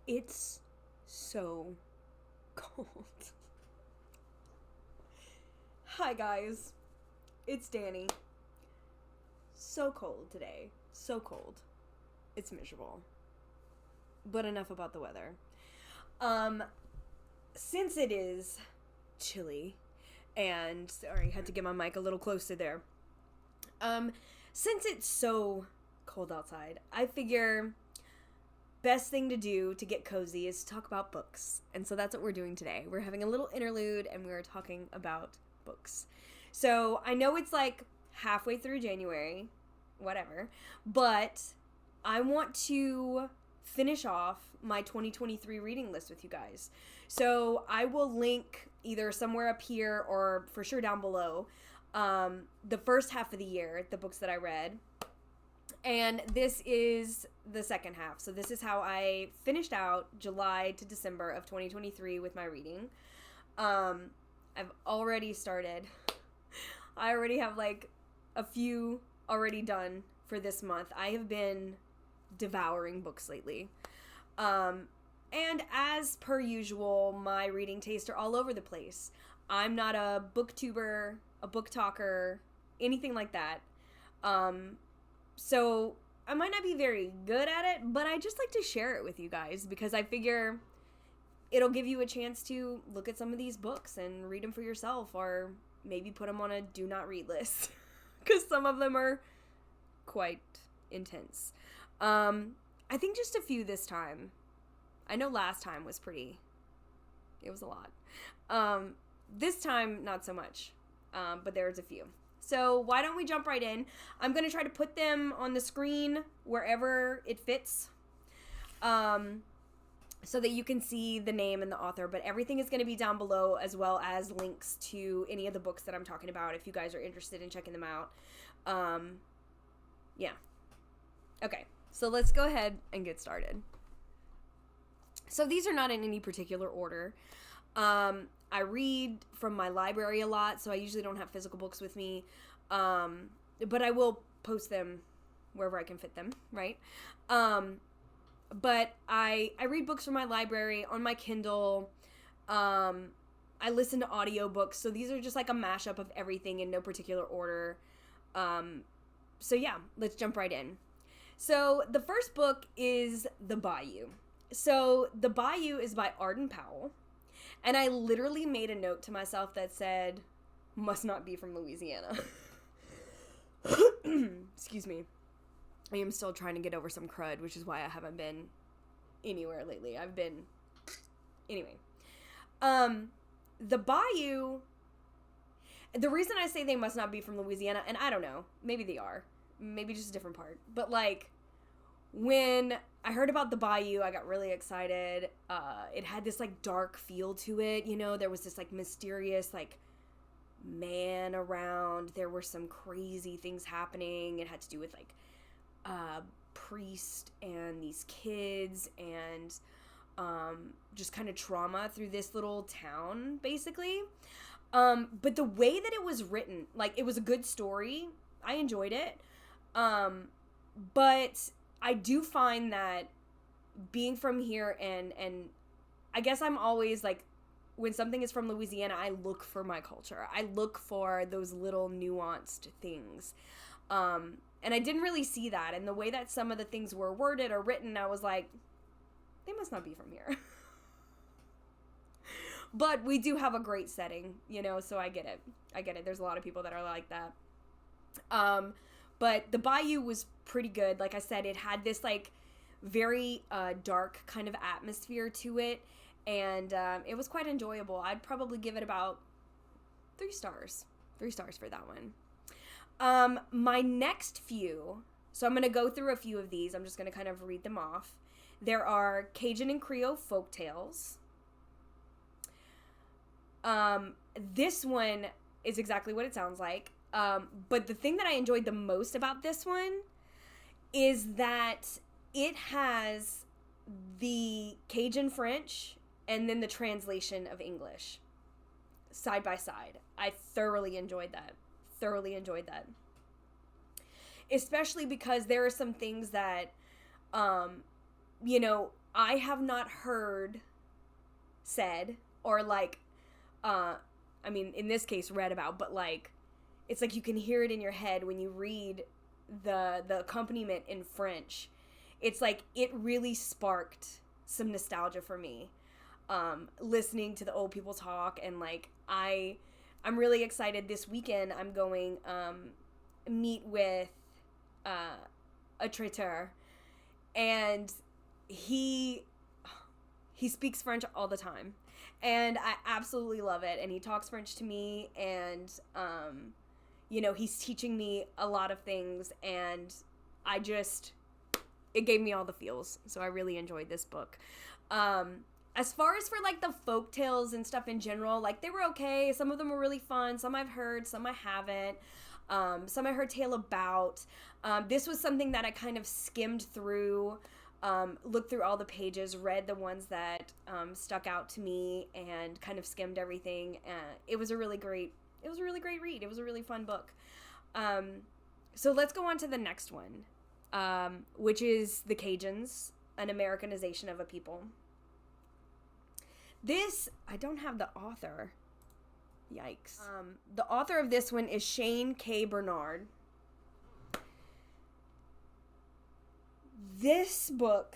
It's so cold. Hi guys, it's Dani. So cold today. So cold. It's miserable. But enough about the weather. Since it is chilly, and sorry, had to get my mic a little closer there. Since it's so cold outside, I figure best thing to do to get cozy is to talk about books. And so that's what we're doing today. We're having a little interlude and we're talking about books. So I know it's like halfway through January, whatever, but I want to finish off my 2023 reading list with you guys. So I will link either somewhere up here or for sure down below the first half of the year, the books that I read. And this is the second half. So this is how I finished out July to December of 2023 with my reading. I've already started. I already have like a few already done for this month. I have been devouring books lately. And as per usual, my reading tastes are all over the place. I'm not a booktuber, a book talker, anything like that. So I might not be very good at it, but I just like to share it with you guys because I figure it'll give you a chance to look at some of these books and read them for yourself, or maybe put them on a do not read list because some of them are quite intense. I think just a few this time. I know last time was it was a lot. This time, not so much, but there's a few. So why don't we jump right in? I'm going to try to put them on the screen wherever it fits, so that you can see the name and the author, but everything is going to be down below, as well as links to any of the books that I'm talking about if you guys are interested in checking them out. Yeah. Okay, so let's go ahead and get started. So these are not in any particular order. I read from my library a lot, so I usually don't have physical books with me, but I will post them wherever I can fit them, right? But I read books from my library on my Kindle. I listen to audiobooks, so these are just like a mashup of everything in no particular order. So yeah, let's jump right in. So the first book is The Bayou. So The Bayou is by Ardan Powell. And I literally made a note to myself that said, must not be from Louisiana. Excuse me. I am still trying to get over some crud, which is why I haven't been anywhere lately. Anyway. The Bayou, the reason I say they must not be from Louisiana, and I don't know, maybe they are. Maybe just a different part. But like, when I heard about the Bayou, I got really excited. It had this like dark feel to it, you know, there was this like mysterious like man around. There were some crazy things happening. It had to do with like priest and these kids and just kind of trauma through this little town, basically. But the way that it was written, like, it was a good story. I enjoyed it. But I do find that being from here and I guess I'm always like, when something is from Louisiana, I look for my culture. I look for those little nuanced things. And I didn't really see that. And the way that some of the things were worded or written, I was like, they must not be from here. But we do have a great setting, you know, so I get it. There's a lot of people that are like that. But the Bayou was pretty good. Like I said, it had this like very dark kind of atmosphere to it, and it was quite enjoyable. I'd probably give it about 3 stars. 3 stars for that one. My next few, so I'm going to go through a few of these. I'm just going to kind of read them off. There are Cajun and Creole folktales. This one is exactly what it sounds like. But the thing that I enjoyed the most about this one is that it has the Cajun French and then the translation of English side by side. I thoroughly enjoyed that. Especially because there are some things that, you know, I have not heard said or like, I mean, in this case, read about, but like, it's like you can hear it in your head when you read the accompaniment in French. It's like it really sparked some nostalgia for me, listening to the old people talk. And like I'm really excited. This weekend I'm going meet with a traiteur, and he speaks French all the time, and I absolutely love it. And he talks French to me, and you know, he's teaching me a lot of things, and it gave me all the feels. So I really enjoyed this book. As far as for like the folk tales and stuff in general, like they were okay. Some of them were really fun. Some I've heard, some I haven't. Some I heard tale about. This was something that I kind of skimmed through, looked through all the pages, read the ones that stuck out to me, and kind of skimmed everything. It was a really great read. It was a really fun book. So let's go on to the next one, which is The Cajuns, an Americanization of a People. This, I don't have the author. Yikes. The author of this one is Shane K. Bernard. This book,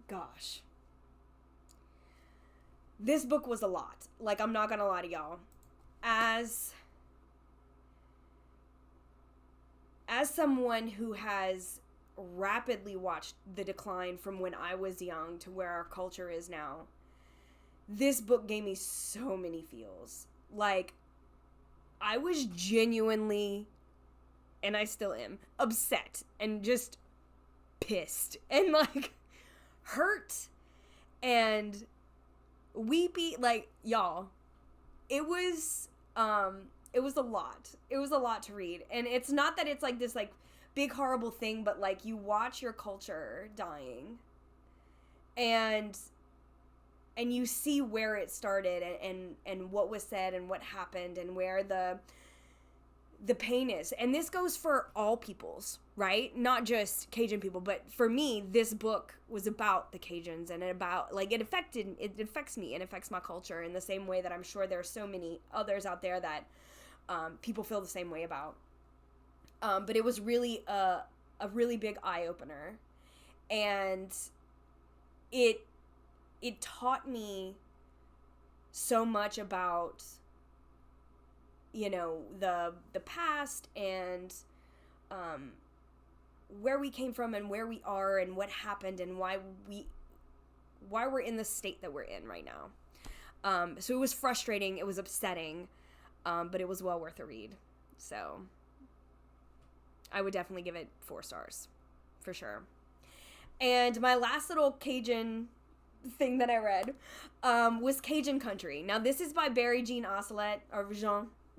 gosh. This book was a lot. Like, I'm not gonna lie to y'all. As someone who has rapidly watched the decline from when I was young to where our culture is now, this book gave me so many feels. Like, I was genuinely, and I still am, upset and just pissed and like hurt and weepy. Like, y'all, it was a lot. It was a lot to read. And it's not that it's like this like big horrible thing, but like you watch your culture dying and you see where it started and what was said and what happened and where the pain is. And this goes for all peoples, right? Not just Cajun people, but for me, this book was about the Cajuns and about, like, it affects me and affects my culture in the same way that I'm sure there are so many others out there that people feel the same way about. But it was really a really big eye-opener. And it taught me so much about, you know, the past and where we came from and where we are and what happened and why we're in the state that we're in right now. So it was frustrating, it was upsetting, but it was well worth a read. So I would definitely give it 4 stars for sure. And my last little Cajun thing that I read was Cajun Country. Now this is by Barry Jean Ocelot, or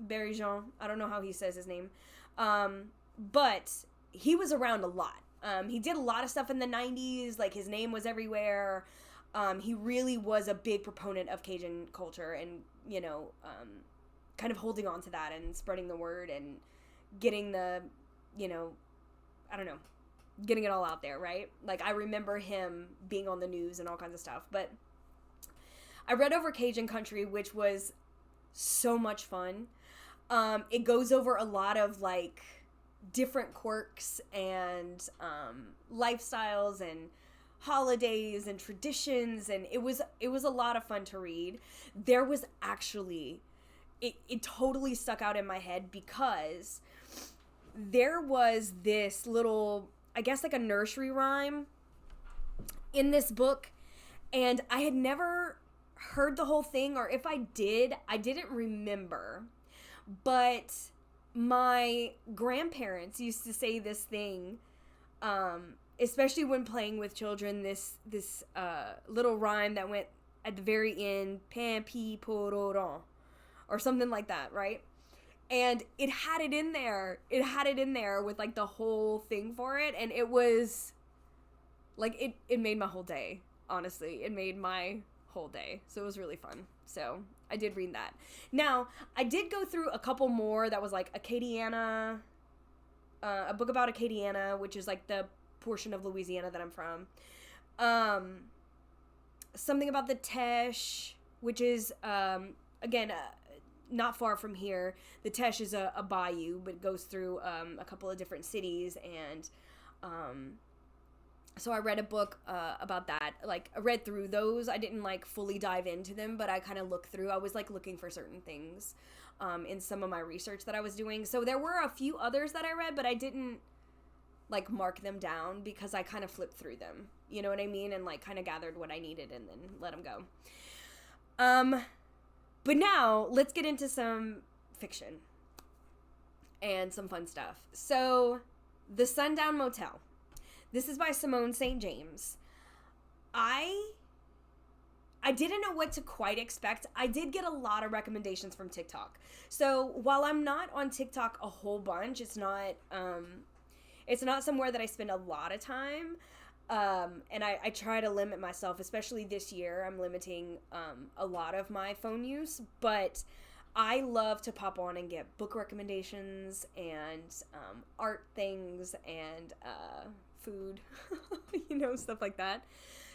Barry Jean. I don't know how he says his name. But he was around a lot. He did a lot of stuff in the 90s. Like, his name was everywhere. He really was a big proponent of Cajun culture and, you know, kind of holding on to that and spreading the word and getting the, you know, I don't know, getting it all out there, right? Like, I remember him being on the news and all kinds of stuff. But I read over Cajun Country, which was so much fun. It goes over a lot of, like, different quirks and lifestyles and holidays and traditions, and it was a lot of fun to read. There was actually, it totally stuck out in my head because there was this little, I guess like a nursery rhyme in this book, and I had never heard the whole thing, or if I did, I didn't remember. But my grandparents used to say this thing, especially when playing with children, this little rhyme that went at the very end, pan pi pororon, or something like that, right? And it had it in there. It had it in there with, like, the whole thing for it, and it was, like, it made my whole day, honestly. It made my whole day, so it was really fun. So I did read that. Now, I did go through a couple more that was, like, Acadiana, a book about Acadiana, which is, like, the portion of Louisiana that I'm from. Something about the Tesh, which is, again, not far from here. The Tesh is a bayou, but it goes through a couple of different cities, and so I read a book about that. Like, I read through those. I didn't, like, fully dive into them, but I kind of looked through. I was, like, looking for certain things in some of my research that I was doing. So there were a few others that I read, but I didn't, like, mark them down because I kind of flipped through them. You know what I mean? And, like, kind of gathered what I needed and then let them go. But now, let's get into some fiction and some fun stuff. So, The Sundown Motel. This is by Simone St. James. I didn't know what to quite expect. I did get a lot of recommendations from TikTok. So, while I'm not on TikTok a whole bunch, it's not somewhere that I spend a lot of time. And I try to limit myself, especially this year. I'm limiting a lot of my phone use, but I love to pop on and get book recommendations and art things and food, stuff like that.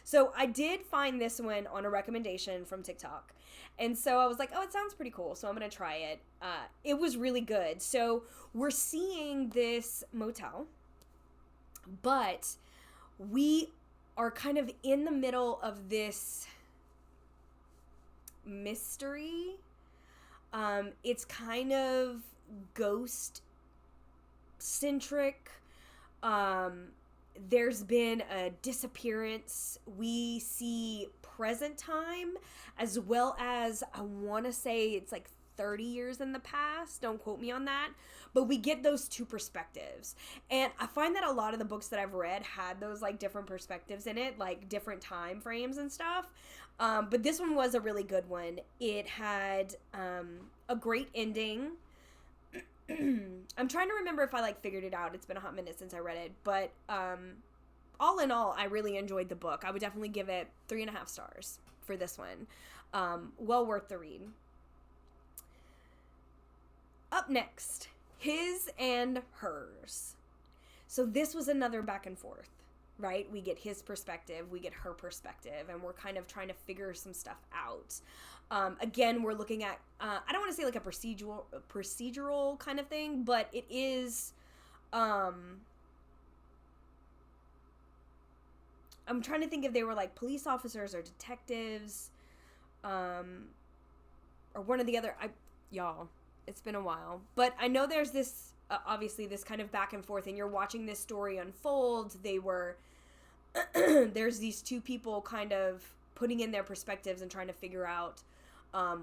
So I did find this one on a recommendation from TikTok. And so I was like, oh, it sounds pretty cool, so I'm going to try it. It was really good. So we're seeing this motel, but we are kind of in the middle of this mystery. It's kind of ghost-centric. There's been a disappearance. We see present time as well as, I want to say it's like 30 years in the past. Don't quote me on that. But we get those two perspectives. And I find that a lot of the books that I've read had those like different perspectives in it, like different time frames and stuff. But this one was a really good one. It had a great ending. I'm trying to remember if I like figured it out. It's been a hot minute since I read it, but all in all, I really enjoyed the book. I would definitely give it 3.5 stars for this one. Well worth the read. Up next, His and Hers. So this was another back and forth, right? We get his perspective, we get her perspective, and we're kind of trying to figure some stuff out. Again, we're looking at, I don't want to say like a procedural kind of thing, but it is, I'm trying to think if they were like police officers or detectives, or one or the other. Y'all, it's been a while, but I know there's this, obviously this kind of back and forth, and you're watching this story unfold. There's these two people kind of putting in their perspectives and trying to figure out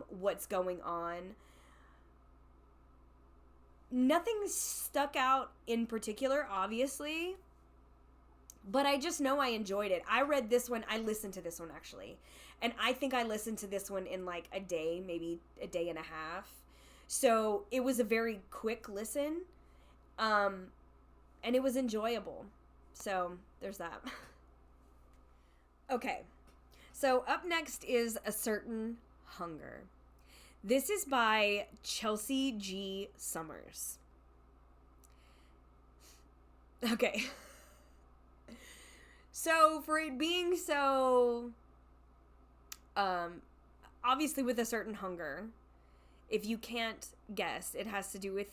what's going on. Nothing stuck out in particular, obviously, but I just know I enjoyed it. I read this one, I listened to this one actually, and I think I listened to this one in like a day, maybe a day and a half. So it was a very quick listen, and it was enjoyable. So there's that. Okay, so up next is A Certain Hunger. This is by Chelsea G. Summers. Okay. So for it being so, obviously with A Certain Hunger, if you can't guess, it has to do with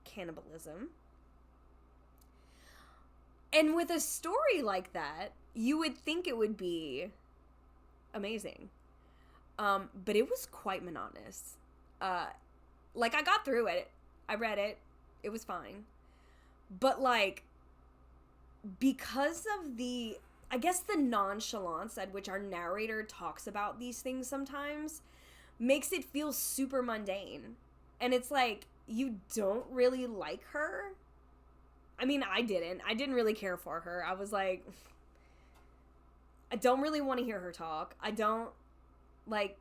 cannibalism. And with a story like that, you would think it would be amazing. But it was quite monotonous. Like, I got through it. I read it. It was fine. But, like, because of the, I guess the nonchalance at which our narrator talks about these things sometimes makes it feel super mundane. And it's like, you don't really like her? I mean, I didn't really care for her. I was like, I don't really want to hear her talk. I don't, like,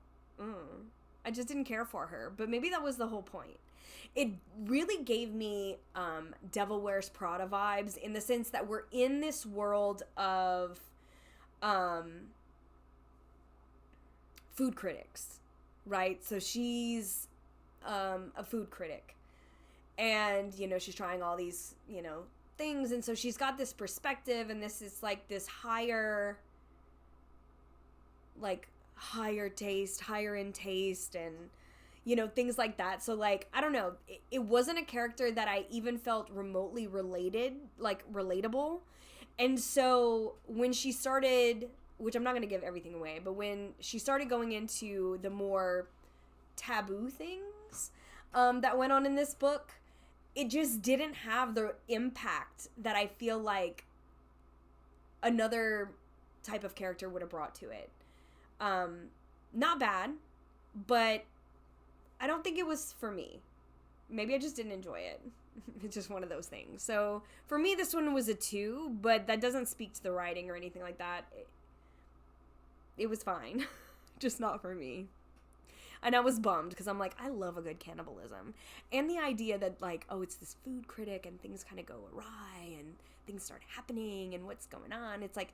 I just didn't care for her. But maybe that was the whole point. It really gave me Devil Wears Prada vibes, in the sense that we're in this world of food critics, right? So she's a food critic. And, you know, she's trying all these, you know, things, and so she's got this perspective, and this is like this higher taste, higher in taste, and you know, things like that. So like, I don't know, it wasn't a character that I even felt remotely relatable. And so when she started, which I'm not going to give everything away, but when she started going into the more taboo things that went on in this book, it just didn't have the impact that I feel like another type of character would have brought to it. Not bad, but I don't think it was for me. Maybe I just didn't enjoy it. It's just one of those things. So for me, this one was a 2, but that doesn't speak to the writing or anything like that. It was fine. Just not for me. And I was bummed because I'm like, I love a good cannibalism. And the idea that like, oh, it's this food critic and things kind of go awry and things start happening and what's going on. It's like,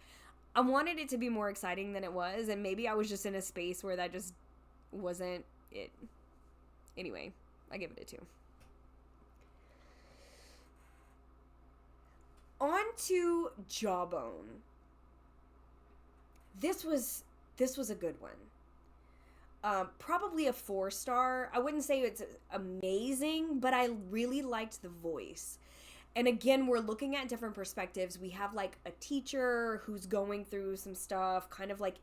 I wanted it to be more exciting than it was. And maybe I was just in a space where that just wasn't it. Anyway, I give it a 2. On to Jawbone. This was a good one. Probably a 4-star. I wouldn't say it's amazing, but I really liked the voice. And again, we're looking at different perspectives. We have like a teacher who's going through some stuff, kind of like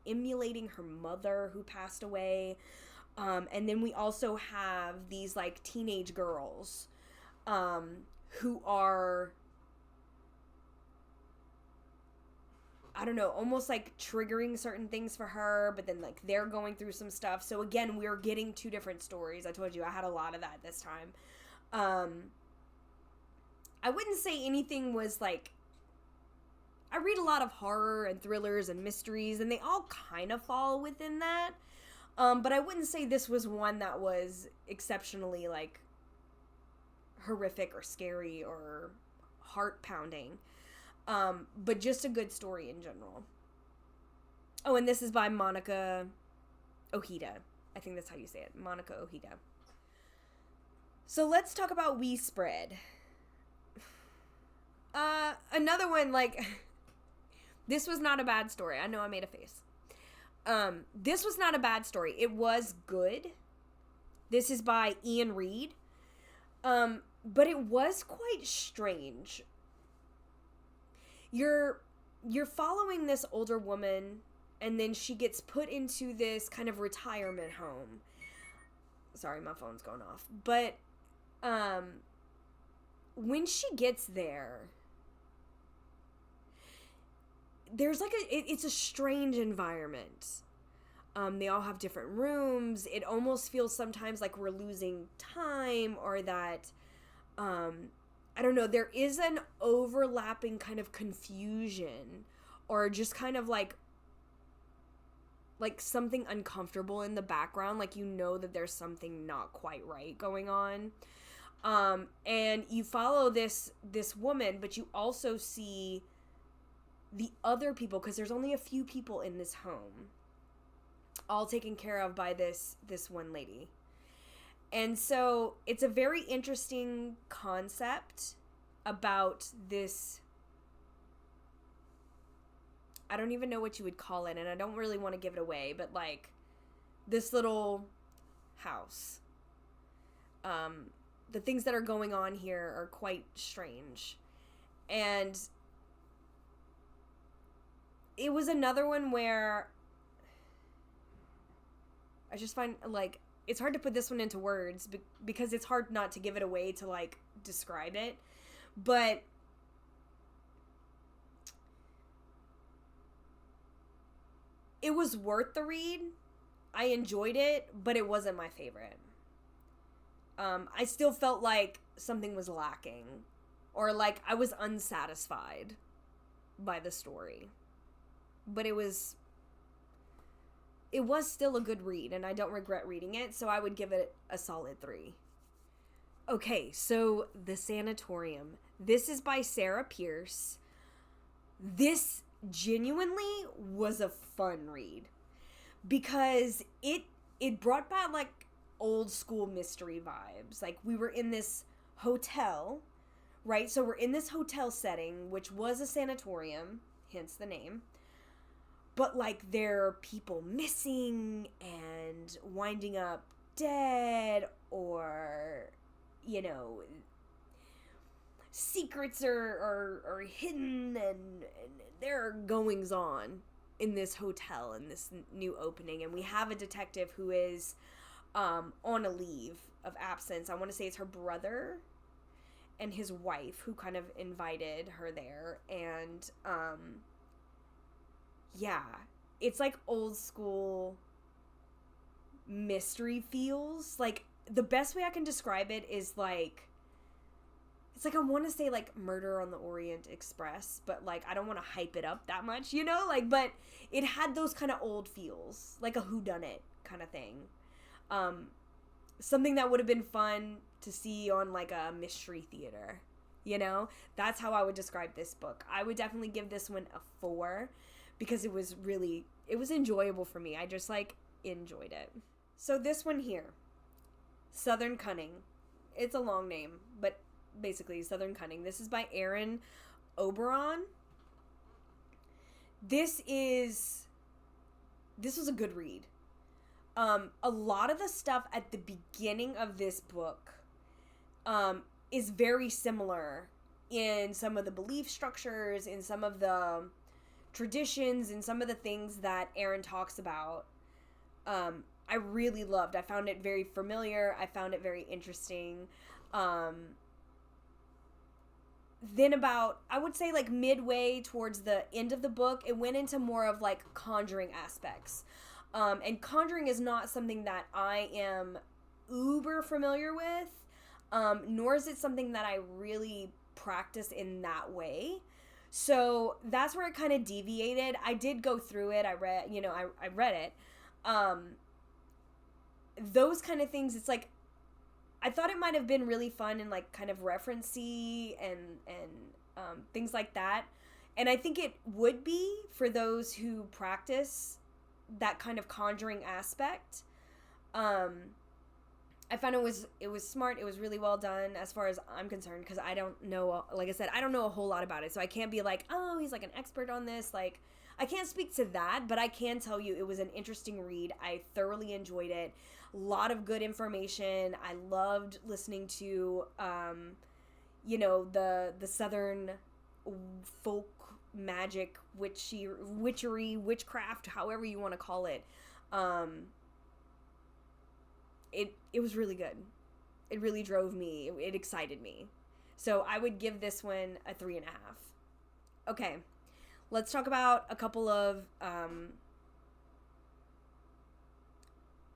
emulating her mother who passed away. And then we also have these like teenage girls who are, I don't know, almost like triggering certain things for her, but then like they're going through some stuff. So again, we're getting 2 different stories. I told you I had a lot of that this time. I wouldn't say anything was like, I read a lot of horror and thrillers and mysteries, and they all kind of fall within that. But I wouldn't say this was one that was exceptionally like horrific or scary or heart-pounding. But just a good story in general. Oh, and this is by Monica Ojeda. I think that's how you say it. Monica Ojeda. So let's talk about We Spread. Another one, like, this was not a bad story. I know I made a face. This was not a bad story. It was good. This is by Iain Reid. But it was quite strange. You're following this older woman, and then she gets put into this kind of retirement home. Sorry, my phone's going off. But when she gets there, there's like it's a strange environment. They all have different rooms. It almost feels sometimes like we're losing time, or that I don't know, there is an overlapping kind of confusion, or just kind of like something uncomfortable in the background, like you know that there's something not quite right going on. And you follow this woman, but you also see the other people, because there's only a few people in this home, all taken care of by this one lady. And so it's a very interesting concept about this, I don't even know what you would call it, and I don't really want to give it away, but like this little house. The things that are going on here are quite strange. And it was another one where I just find, like, it's hard to put this one into words because it's hard not to give it away to, like, describe it. But it was worth the read. I enjoyed it, but it wasn't my favorite. I still felt like something was lacking, or like I was unsatisfied by the story. But it was still a good read, and I don't regret reading it, so I would give it a solid 3. Okay, so The Sanatorium. This is by Sarah Pearse. This genuinely was a fun read, because it brought back, like, old school mystery vibes. Like, we were in this hotel right? So we're in this hotel setting, which was a sanatorium, hence the name. But, like, there are people missing and winding up dead, or, you know, secrets are hidden, and there are goings on in this hotel, in this new opening. And we have a detective who is on a leave of absence. I want to say it's her brother and his wife who kind of invited her there. And yeah, it's like old school mystery feels. Like, the best way I can describe it is like, it's like, I want to say like Murder on the Orient Express, but like, I don't want to hype it up that much, you know, like, but it had those kind of old feels, like a whodunit kind of thing. Something that would have been fun to see on like a mystery theater, you know. That's how I would describe this book. I would definitely give this one a 4 because it was enjoyable for me. I just like enjoyed it. So this one here, Southern Cunning, it's a long name, but basically Southern Cunning. This is by Aaron Oberon. This was a good read. A lot of the stuff at the beginning of this book is very similar in some of the belief structures, in some of the traditions, in some of the things that Aaron talks about. I really loved. I found it very familiar. I found it very interesting. Then about, I would say like midway towards the end of the book, it went into more of like conjuring aspects. And conjuring is not something that I am uber familiar with, nor is it something that I really practice in that way. So that's where it kind of deviated. I did go through it. I read it. Those kind of things, it's like, I thought it might have been really fun and like kind of referencey and things like that. And I think it would be for those who practice that kind of conjuring aspect. I found it was smart. It was really well done as far as I'm concerned, because I don't know, like I said, I don't know a whole lot about it. So I can't be like, oh, he's like an expert on this. Like, I can't speak to that, but I can tell you it was an interesting read. I thoroughly enjoyed it. A lot of good information. I loved listening to, the Southern folk magic, witchery, witchcraft, however you want to call it. It was really good. It really drove me. It excited me. So I would give this one a 3.5. Okay, let's talk about a couple of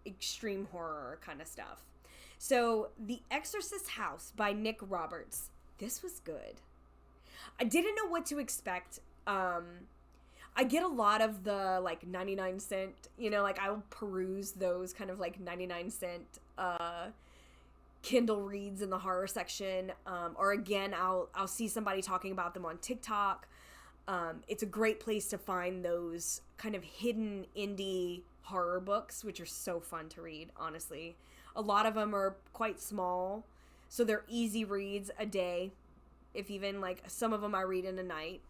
extreme horror kind of stuff. So The Exorcist House by Nick Roberts. This was good. I didn't know what to expect. I get a lot of the like 99-cent, like I'll peruse those kind of like 99-cent Kindle reads in the horror section, or again I'll see somebody talking about them on TikTok. It's a great place to find those kind of hidden indie horror books, which are so fun to read, honestly. A lot of them are quite small, so they're easy reads a day, if even, like some of them I read in a night.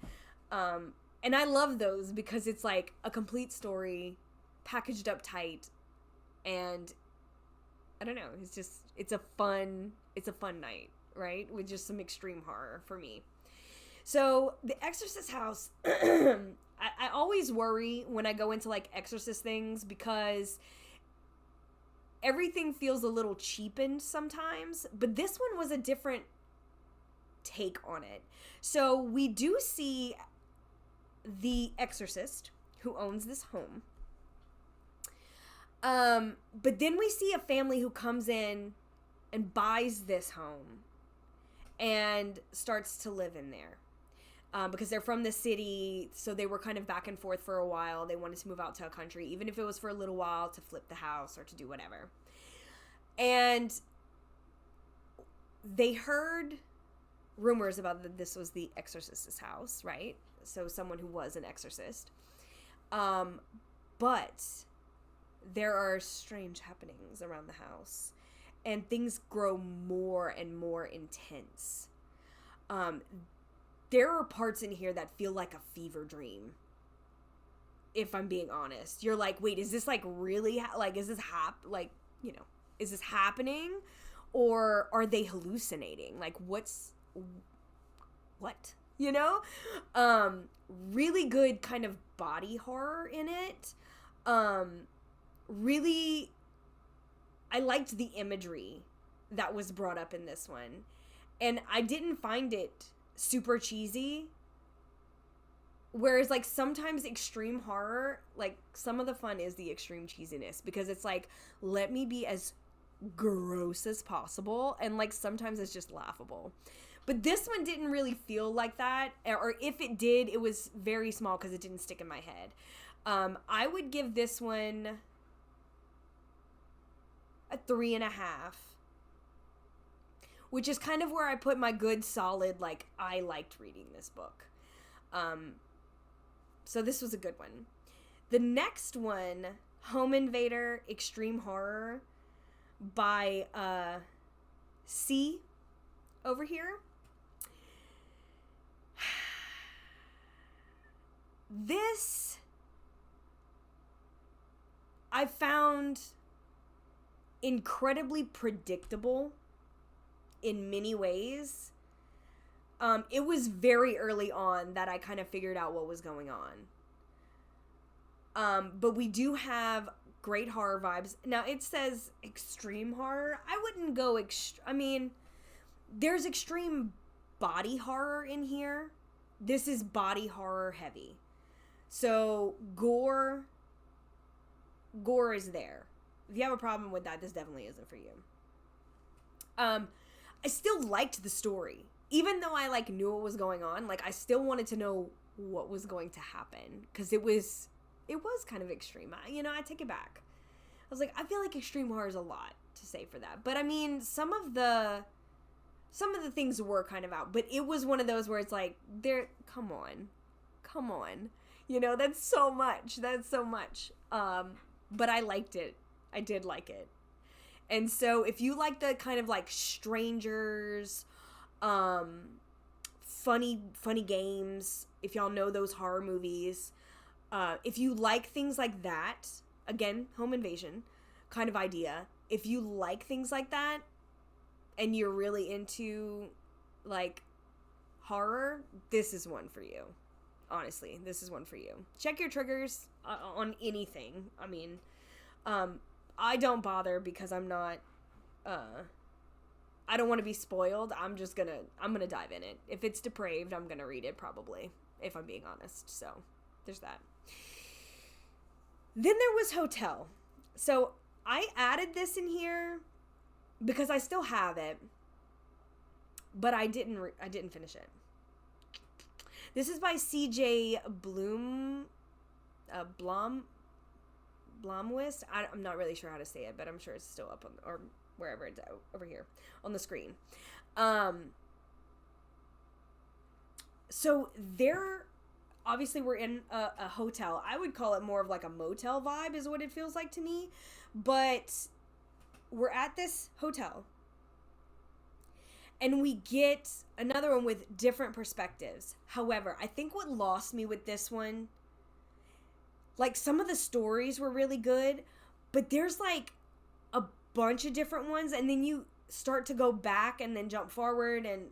And I love those because it's like a complete story packaged up tight, and I don't know, it's a fun night, right? With just some extreme horror for me. So The Exorcist House, I always worry when I go into like Exorcist things because everything feels a little cheapened sometimes, but this one was a different take on it. So we do see the exorcist who owns this home. But then we see a family who comes in and buys this home and starts to live in there. Because they're from the city, so they were kind of back and forth for a while. They wanted to move out to a country, even if it was for a little while, to flip the house or to do whatever. And they heard rumors about that this was the exorcist's house, right? So someone who was an exorcist. But there are strange happenings around the house, and things grow more and more intense. there are parts in here that feel like a fever dream. If I'm being honest, you're like, wait, is this like really is this is this happening, or are they hallucinating? Like, what? Really good kind of body horror in it. Really, I liked the imagery that was brought up in this one, and I didn't find it super cheesy. Whereas, like, sometimes extreme horror, like, some of the fun is the extreme cheesiness, because it's like, let me be as gross as possible, and, like, sometimes it's just laughable. But this one didn't really feel like that, or if it did, it was very small because it didn't stick in my head. I would give this one a 3.5, which is kind of where I put my good solid, like, I liked reading this book. So this was a good one. The next one, Home Invader Extreme Horror by C over here. This I found incredibly predictable in many ways. It was very early on that I kind of figured out what was going on. But we do have great horror vibes. Now, it says extreme horror. I wouldn't go there's extreme body horror in here. This is body horror heavy. So, gore is there. If you have a problem with that, this definitely isn't for you. I still liked the story. Even though I, like, knew what was going on, like, I still wanted to know what was going to happen. Because it was kind of extreme. I take it back. I was like, I feel like extreme horror is a lot to say for that. But, I mean, some of the things were kind of out. But it was one of those where it's like, come on. That's so much. But I liked it. I did like it. And so, if you like the kind of, like, strangers, funny games, if y'all know those horror movies, if you like things like that, again, home invasion kind of idea, if you like things like that and you're really into, like, horror, this is one for you. Honestly, this is one for you. Check your triggers on anything. I mean, I don't bother because I'm not, I don't want to be spoiled. I'm gonna dive in it. If it's depraved, I'm gonna read it probably, if I'm being honest. So, there's that. Then there was Hotel. So, I added this in here because I still have it, but I didn't finish it. This is by C.J. Blomwist. I'm not really sure how to say it, but I'm sure it's still up on, or wherever it's out, over here on the screen. So there, obviously we're in a hotel. I would call it more of like a motel vibe is what it feels like to me. But we're at this hotel. And we get another one with different perspectives. However, I think what lost me with this one, like, some of the stories were really good, but there's, like, a bunch of different ones, and then you start to go back and then jump forward, and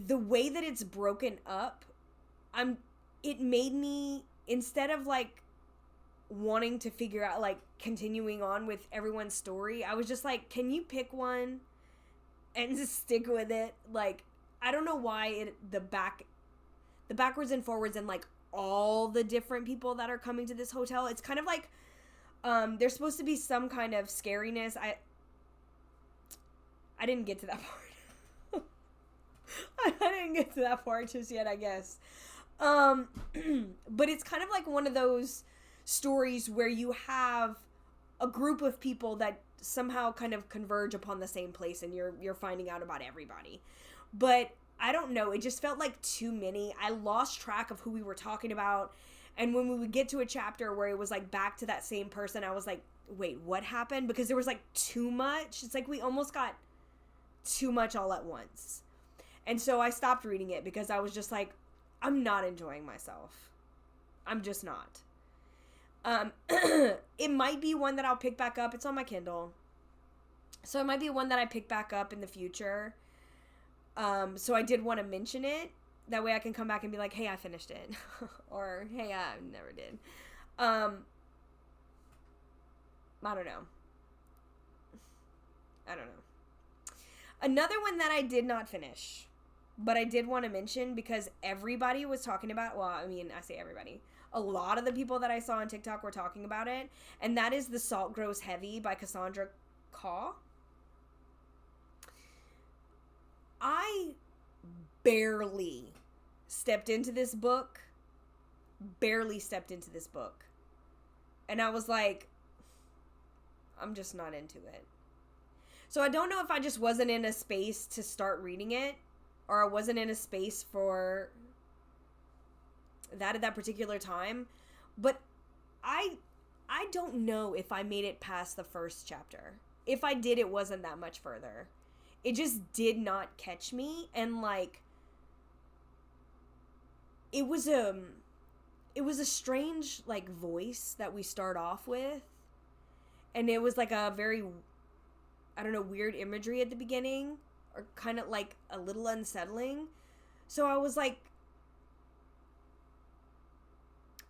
the way that it's broken up, it made me, instead of, like, wanting to figure out, like, continuing on with everyone's story, I was just like, can you pick one and just stick with it? Like, I don't know why the backwards and forwards and, like, all the different people that are coming to this hotel, it's kind of like, there's supposed to be some kind of scariness. I didn't get to that part. I didn't get to that part just yet, I guess. But it's kind of like one of those stories where you have a group of people that somehow kind of converge upon the same place, and you're finding out about everybody. But I don't know, it just felt like too many. I lost track of who we were talking about, and when we would get to a chapter where it was like back to that same person, I was like, wait, what happened? Because there was like too much. It's like we almost got too much all at once. And so I stopped reading it because I was just like, I'm not enjoying myself. I'm just not. It might be one that I'll pick back up. It's on my Kindle. So it might be one that I pick back up in the future. So I did want to mention it. That way I can come back and be like, hey, I finished it. Or, hey, I never did. I don't know. Another one that I did not finish, but I did want to mention because everybody was talking about, well, I mean, I say everybody. A lot of the people that I saw on TikTok were talking about it, and that is The Salt Grows Heavy by Cassandra Caw. I barely stepped into this book. And I was like, I'm just not into it. So I don't know if I just wasn't in a space to start reading it, or I wasn't in a space for that at that particular time. But I don't know if I made it past the first chapter. If I did, it wasn't that much further. It just did not catch me, and like it was a strange like voice that we start off with, and it was like a very, I don't know, weird imagery at the beginning, or kind of like a little unsettling. So I was like,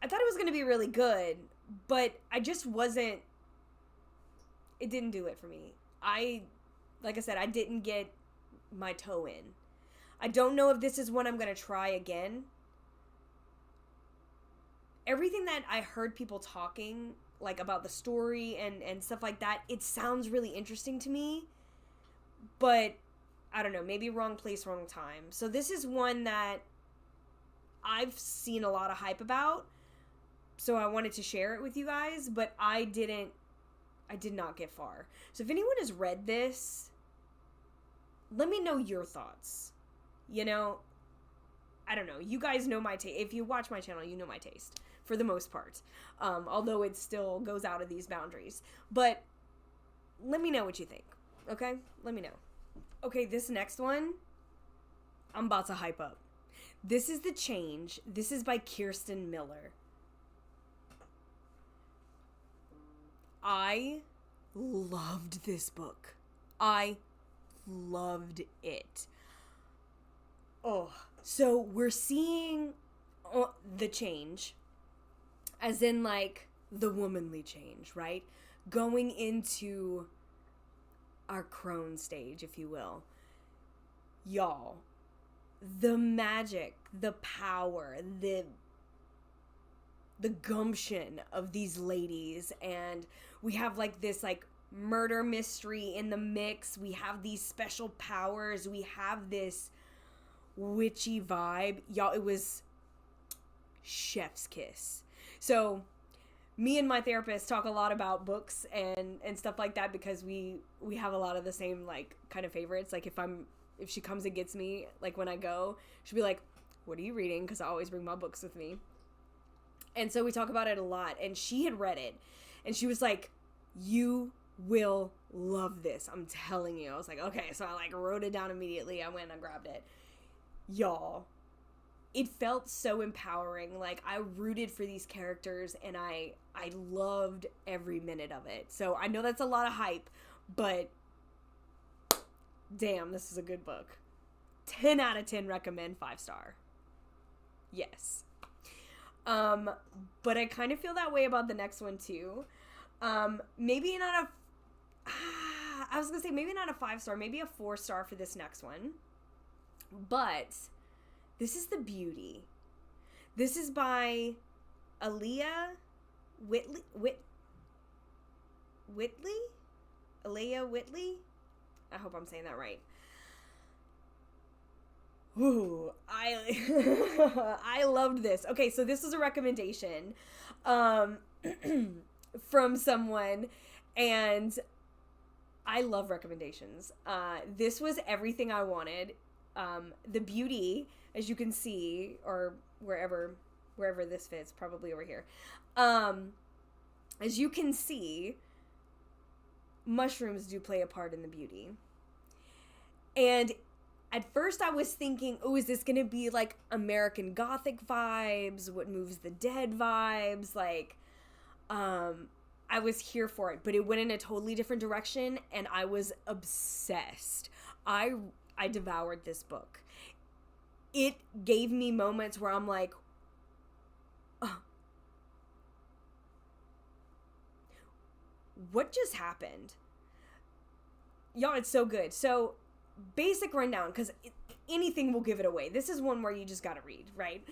I thought it was going to be really good, but I just wasn't, it didn't do it for me. Like I said, I didn't get my toe in. I don't know if this is one I'm going to try again. Everything that I heard people talking, like about the story and stuff like that, it sounds really interesting to me. But, I don't know, maybe wrong place, wrong time. So this is one that I've seen a lot of hype about. So I wanted to share it with you guys, but I did not get far. So if anyone has read this, let me know your thoughts. You know, I don't know. You guys know my taste. If you watch my channel, you know my taste for the most part. Although it still goes out of these boundaries. But let me know what you think. Okay? Let me know. Okay, this next one, I'm about to hype up. This is The Change. This is by Kirsten Miller. I loved this book. I loved it. Oh, so we're seeing the change, as in like the womanly change, right? Going into our crone stage, if you will. Y'all, the magic, the power, the gumption of these ladies, and we have like this like murder mystery in the mix. We have these special powers. We have this witchy vibe. Y'all, it was chef's kiss. So me and my therapist talk a lot about books and stuff like that, because we have a lot of the same like kind of favorites. Like if she comes and gets me, like when I go, she'll be like, what are you reading? Because I always bring my books with me. And so we talk about it a lot, and she had read it, and she was like, you will love this. I'm telling you. I was like, okay. So I like wrote it down immediately. I went and grabbed it. Y'all, it felt so empowering. Like I rooted for these characters, and I loved every minute of it. So I know that's a lot of hype, but damn, this is a good book. 10 out of 10 recommend, 5-star. Yes. But I kind of feel that way about the next one too. Maybe not I was gonna say maybe not a 5-star, maybe a 4-star for this next one. But this is The Beauty. This is by Aliya Whiteley? Aliya Whiteley? I hope I'm saying that right. Ooh, I loved this. Okay, so this was a recommendation from someone, and I love recommendations. This was everything I wanted. The Beauty, as you can see, or wherever this fits, probably over here. As you can see, mushrooms do play a part in The Beauty. And at first I was thinking, oh, is this gonna be like American Gothic vibes, What Moves the Dead vibes, like, I was here for it, but it went in a totally different direction, and I was obsessed. I devoured this book. It gave me moments where I'm like, oh, what just happened? Y'all, it's so good. So, basic rundown, because anything will give it away. This is one where you just gotta read, right?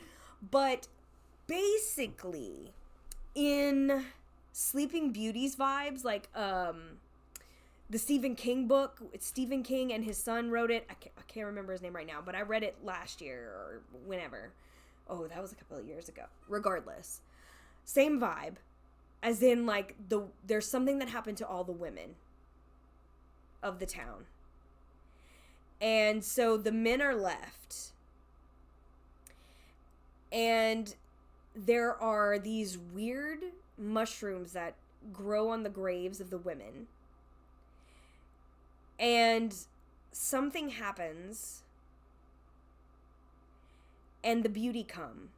But basically, in Sleeping Beauty's vibes, like the Stephen King book, it's Stephen King and his son wrote it. I can't remember his name right now, but I read it last year or whenever. Oh, that was a couple of years ago. Regardless, same vibe, as in like there's something that happened to all the women of the town, and so the men are left, and there are these weird mushrooms that grow on the graves of the women, and something happens, and the beauty come,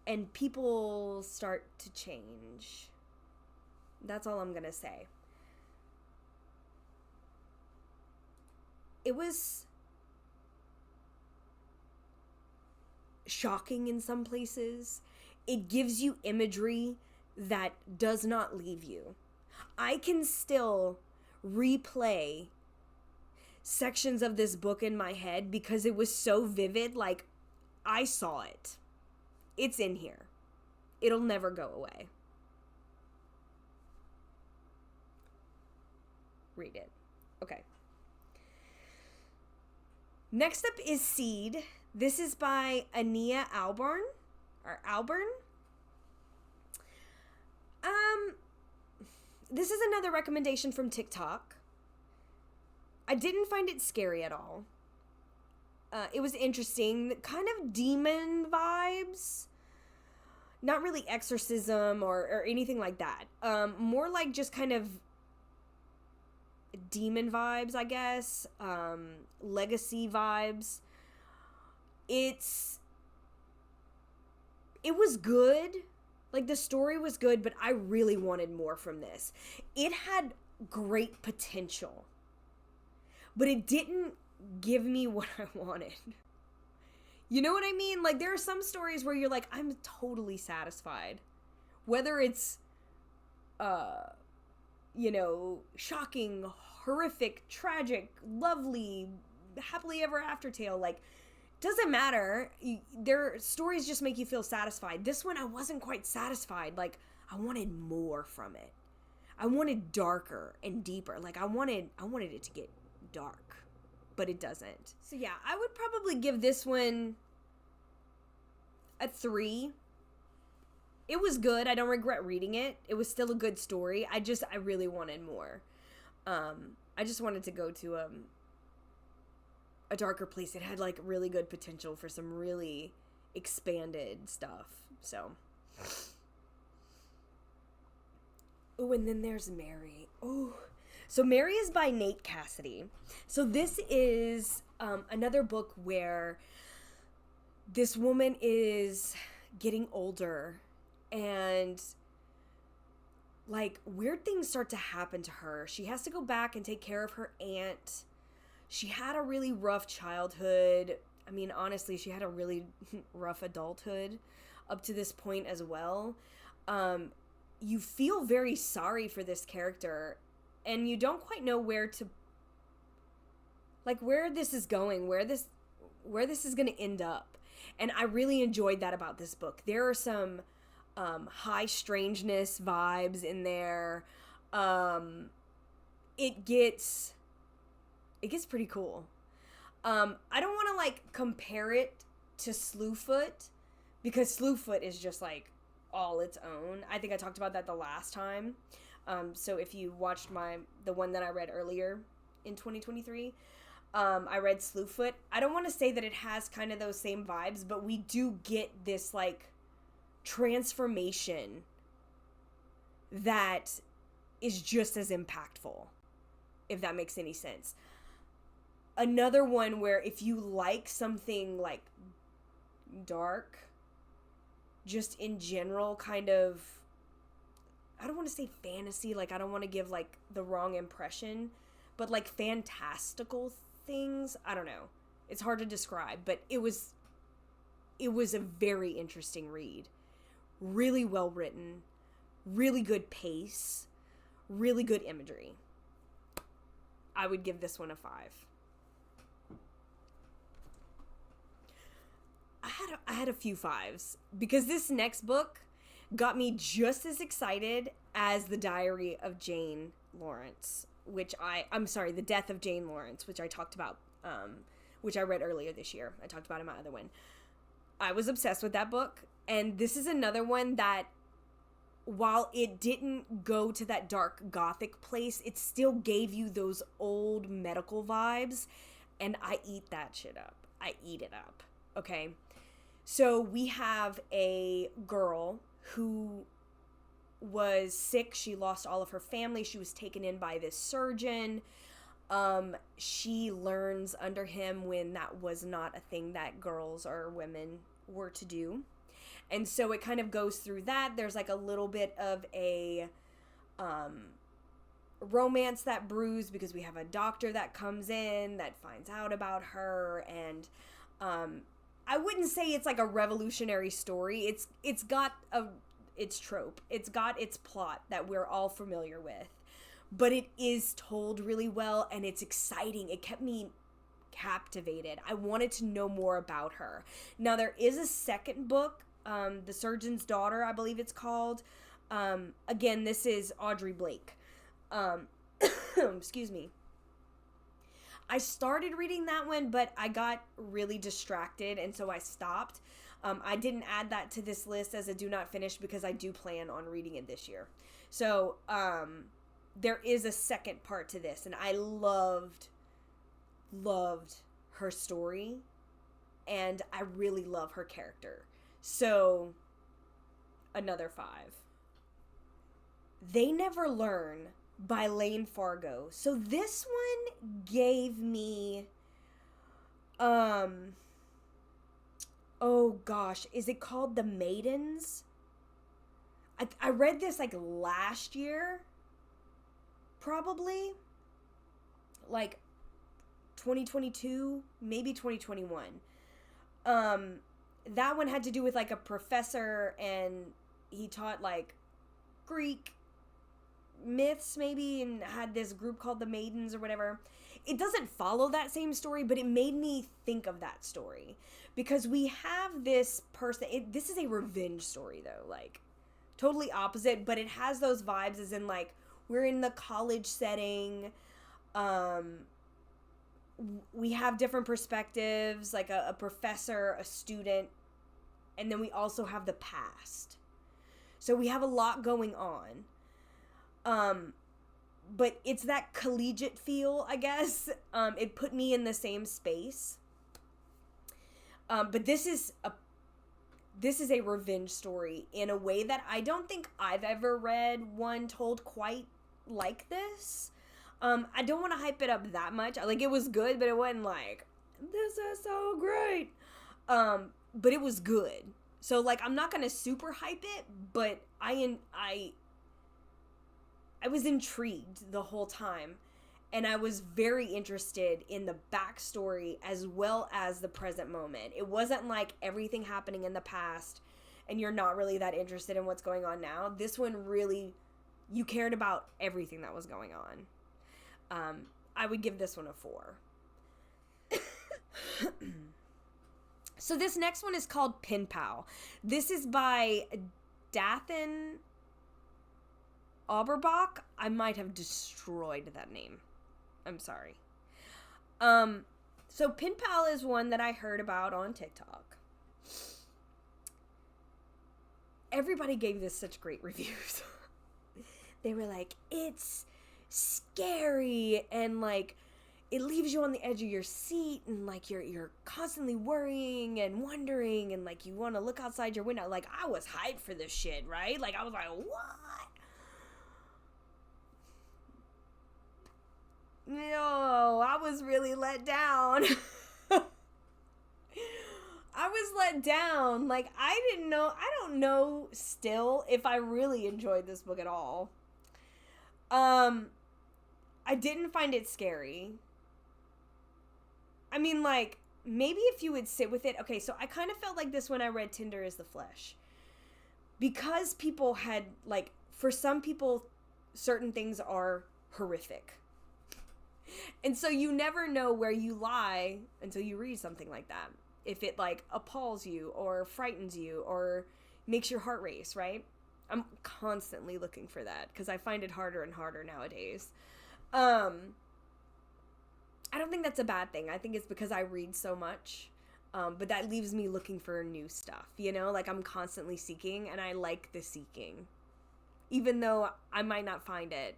and people start to change. That's all I'm gonna say. It was shocking in some places. It gives you imagery that does not leave you. I can still replay sections of this book in my head because it was so vivid. Like, I saw it. It's in here. It'll never go away. Read it. Okay. Next up is Seed. This is by Ania Ahlborn. Or Ahlborn. This is another recommendation from TikTok. I didn't find it scary at all. It was interesting. Kind of demon vibes. Not really exorcism or anything like that. More like just kind of demon vibes, I guess. Legacy vibes. It was good. Like, the story was good, but I really wanted more from this. It had great potential, but it didn't give me what I wanted. You know what I mean? Like, there are some stories where you're like, I'm totally satisfied. Whether it's, shocking, horrific, tragic, lovely, happily ever after tale, like, doesn't matter. Their stories just make you feel satisfied. This one, I wasn't quite satisfied. Like, I wanted more from it. I wanted darker and deeper. Like, I wanted it to get dark, but it doesn't. So yeah, I would probably give this one a 3. It was good. I don't regret reading it. It was still a good story. I really wanted more. I just wanted to go to a darker place. It had like really good potential for some really expanded stuff. So, oh, and then there's Mary. Oh, so Mary is by Nat Cassidy. So this is another book where this woman is getting older, and like weird things start to happen to her. She has to go back and take care of her aunt. She had a really rough childhood. I mean, honestly, she had a really rough adulthood up to this point as well. You feel very sorry for this character, and you don't quite know where this is going, where this is going to end up. And I really enjoyed that about this book. There are some high strangeness vibes in there. It gets pretty cool. I don't want to like compare it to Slewfoot, because Slewfoot is just like all its own. I think I talked about that the last time. So if you watched the one that I read earlier in 2023, I read Slewfoot. I don't want to say that it has kind of those same vibes, but we do get this like transformation that is just as impactful, if that makes any sense. another one where if you like something, like, dark, just in general, kind of, I don't want to say fantasy, like, I don't want to give, like, the wrong impression, but, like, fantastical things, I don't know. It's hard to describe, but it was a very interesting read. Really well written, really good pace, really good imagery. I would give this one a 5. I had a few 5s because this next book got me just as excited as The Diary of Jane Lawrence, The Death of Jane Lawrence, which I talked about, which I read earlier this year. I talked about in my other one. I was obsessed with that book, and this is another one that, while it didn't go to that dark gothic place, it still gave you those old medical vibes, and I eat that shit up. I eat it up, okay? So we have a girl who was sick. She lost all of her family. She was taken in by this surgeon. She learns under him when that was not a thing that girls or women were to do. And so it kind of goes through that. There's like a little bit of a romance that brews because we have a doctor that comes in that finds out about her, and I wouldn't say it's like a revolutionary story. It's got its trope. It's got its plot that we're all familiar with. But it is told really well, and it's exciting. It kept me captivated. I wanted to know more about her. Now, there is a second book, The Surgeon's Daughter, I believe it's called. Again, this is Audrey Blake. Excuse me. I started reading that one, but I got really distracted, and so I stopped. I didn't add that to this list as a do not finish because I do plan on reading it this year. So, there is a second part to this, and I loved her story, and I really love her character. So, another 5. They Never Learn by Lane Fargo. So this one gave me, oh gosh, is it called The Maidens? I read this like last year, probably, like 2022, maybe 2021. That one had to do with like a professor, and he taught like Greek myths maybe, and had this group called the Maidens or whatever. It doesn't follow that same story, but it made me think of that story because we have this person. This is a revenge story though, like totally opposite, but it has those vibes as in like we're in the college setting. We have different perspectives, like a professor, a student, and then we also have the past. So we have a lot going on. But it's that collegiate feel, I guess. It put me in the same space. But this is a revenge story in a way that I don't think I've ever read one told quite like this. I don't want to hype it up that much. Like, it was good, but it wasn't like, this is so great. But it was good. So, like, I'm not going to super hype it, but I was intrigued the whole time, and I was very interested in the backstory as well as the present moment. It wasn't like everything happening in the past and you're not really that interested in what's going on now. This one really, you cared about everything that was going on. I would give this one a 4. So this next one is called Penpal. This is by Dathan Auerbach. I might have destroyed that name. I'm sorry. So Penpal is one that I heard about on TikTok. Everybody gave this such great reviews. They were like, it's scary, and like it leaves you on the edge of your seat, and like you're constantly worrying and wondering, and like you want to look outside your window. Like, I was hyped for this shit, right? Like, I was like, what? No, I was really let down. I was let down. Like, I don't know still if I really enjoyed this book at all. I didn't find it scary. I mean, like, maybe if you would sit with it. Okay, so I kind of felt like this when I read Tender is the Flesh. Because people had, like, for some people, certain things are horrific. And so you never know where you lie until you read something like that. If it, like, appalls you or frightens you or makes your heart race, right? I'm constantly looking for that because I find it harder and harder nowadays. I don't think that's a bad thing. I think it's because I read so much. But that leaves me looking for new stuff, you know? Like, I'm constantly seeking, and I like the seeking. Even though I might not find it,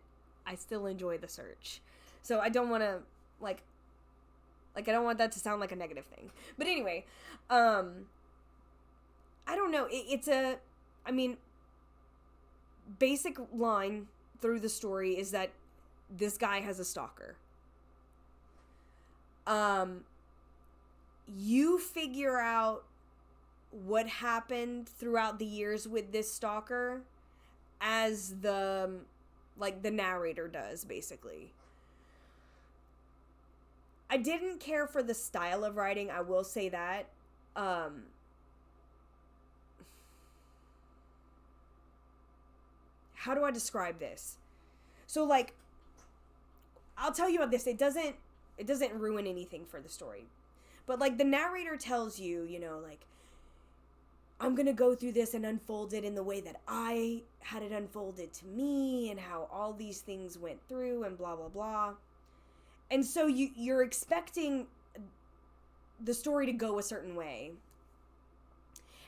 I still enjoy the search. So I don't want to, like, I don't want that to sound like a negative thing. But anyway, I don't know. Basic line through the story is that this guy has a stalker. You figure out what happened throughout the years with this stalker as the narrator does, basically. I didn't care for the style of writing, I will say that. How do I describe this? So, like, I'll tell you about this. It doesn't ruin anything for the story. But, like, the narrator tells you, you know, like, I'm going to go through this and unfold it in the way that I had it unfolded to me and how all these things went through and blah, blah, blah. And so you're expecting the story to go a certain way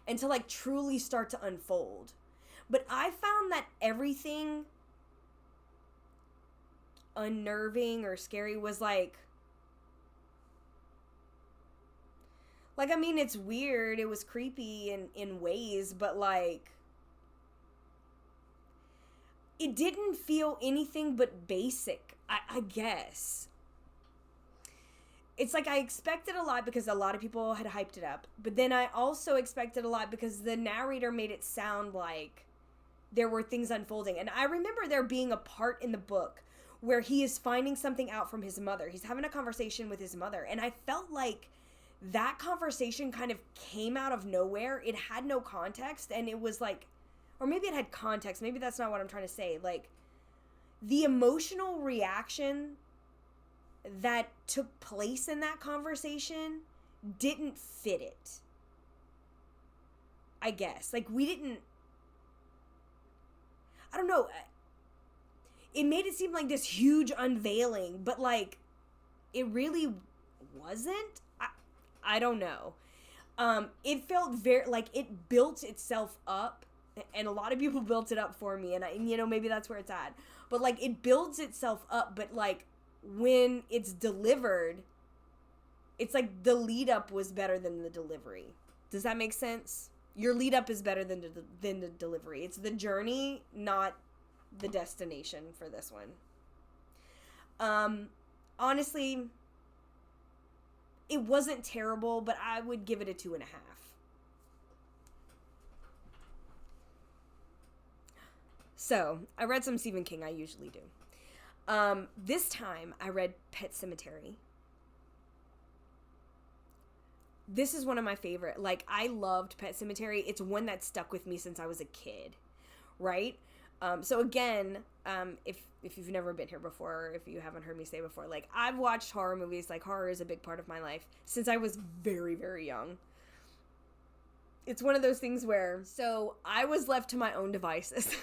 and to, like, truly start to unfold. But I found that everything unnerving or scary was, like, I mean, it's weird. It was creepy in ways, but, like, it didn't feel anything but basic, I guess. It's like I expected a lot because a lot of people had hyped it up. But then I also expected a lot because the narrator made it sound like there were things unfolding. And I remember there being a part in the book where he is finding something out from his mother. He's having a conversation with his mother. And I felt like that conversation kind of came out of nowhere. It had no context, and it was like, or maybe it had context. Maybe that's not what I'm trying to say. Like, the emotional reaction that took place in that conversation didn't fit it, I guess. Like, I don't know. It made it seem like this huge unveiling, but, like, it really wasn't. I don't know. It felt very, like, it built itself up, and a lot of people built it up for me, and you know, maybe that's where it's at. But, like, it builds itself up, but, like, when it's delivered, it's like the lead up was better than the delivery. Does that make sense? Your lead up is better than the delivery. It's the journey, not the destination for this one. Honestly, it wasn't terrible, but I would give it a 2.5. So, I read some Stephen King. I usually do. This time, I read Pet Sematary. This is one of my favorite. Like, I loved Pet Sematary. It's one that stuck with me since I was a kid, right? So again, if you've never been here before, or if you haven't heard me say before, like, I've watched horror movies. Like, horror is a big part of my life since I was very, very young. It's one of those things where, so I was left to my own devices.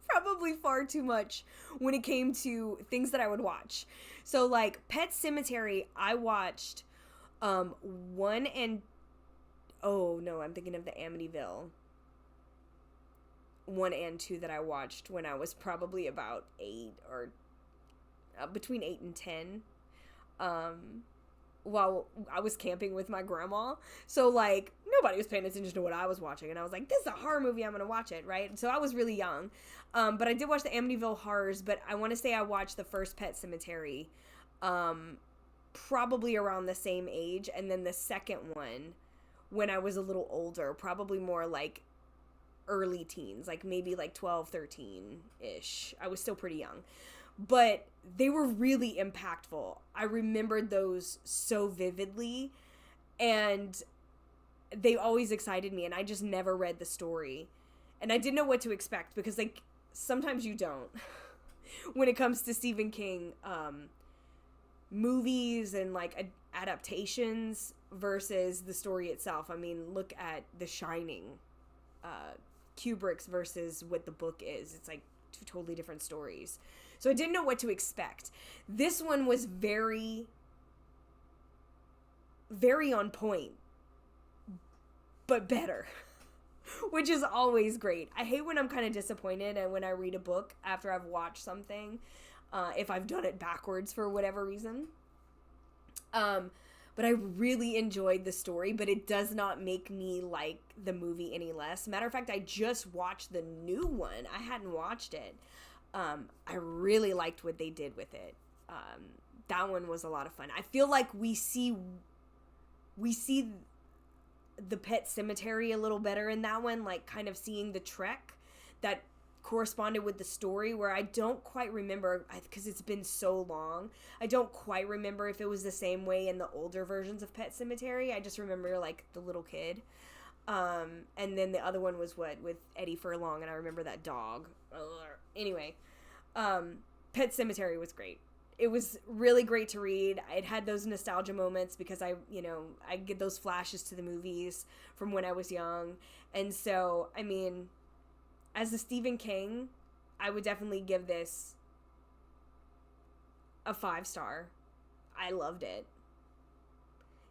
Probably far too much when it came to things that I would watch. So, like, Pet Sematary, I watched 1 and... Oh, no, I'm thinking of the Amityville 1 and 2 that I watched when I was probably about 8 or between 8 and 10 while I was camping with my grandma. So, like, nobody was paying attention to what I was watching. And I was like, this is a horror movie. I'm going to watch it, right? So I was really young. But I did watch the Amityville Horrors. But I want to say I watched the first Pet Sematary probably around the same age. And then the second one when I was a little older, probably more like early teens, like maybe like 12, 13-ish. I was still pretty young. But they were really impactful. I remembered those so vividly. And they always excited me, and I just never read the story. And I didn't know what to expect, because, like, sometimes you don't. When it comes to Stephen King movies and, like, adaptations versus the story itself. I mean, look at The Shining. Kubrick's versus what the book is. It's, like, two totally different stories. So I didn't know what to expect. This one was very, very on point, but better, which is always great. I hate when I'm kind of disappointed and when I read a book after I've watched something, if I've done it backwards for whatever reason. But I really enjoyed the story, but it does not make me like the movie any less. Matter of fact, I just watched the new one. I hadn't watched it. I really liked what they did with it. That one was a lot of fun. I feel like we see the Pet Sematary a little better in that one, like kind of seeing the trek that corresponded with the story, where I don't quite remember, because it's been so long, I don't quite remember if it was the same way in the older versions of Pet Sematary. I just remember, like, the little kid. And then the other one was with Eddie Furlong, and I remember that dog. Anyway, Pet Sematary was great. It was really great to read. It had those nostalgia moments because I get those flashes to the movies from when I was young. And so, I mean, as a Stephen King, I would definitely give this a 5-star. I loved it.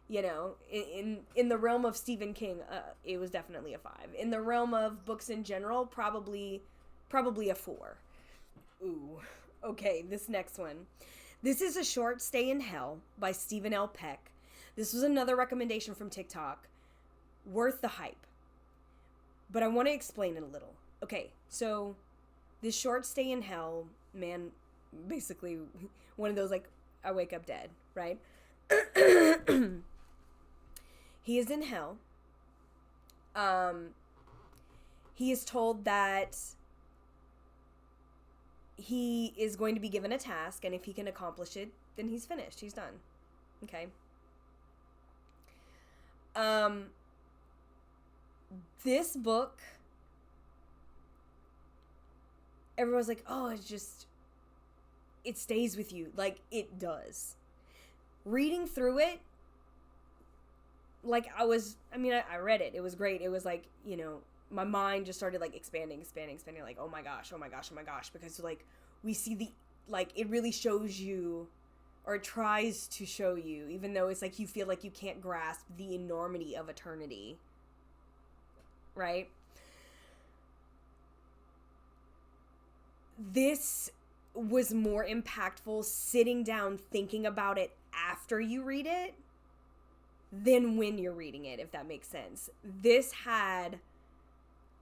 You know, in the realm of Stephen King, it was definitely a 5. In the realm of books in general, probably a 4. Ooh. Okay, this next one. This is A Short Stay in Hell by Stephen L. Peck. This was another recommendation from TikTok. Worth the hype. But I want to explain it a little. Okay, so this Short Stay in Hell, man, basically one of those, like, I wake up dead, right? He is in hell. He is told that he is going to be given a task, and if he can accomplish it, then he's finished. He's done. Okay. This book, everyone's like, oh, it stays with you. Like, it does. Reading through it, like, I read it. It was great. It was like, you know, my mind just started, like, expanding, like, oh my gosh, because, like, we see it really shows you, or it tries to show you, even though it's like you feel like you can't grasp the enormity of eternity, right? This was more impactful sitting down thinking about it after you read it than when you're reading it, if that makes sense. This had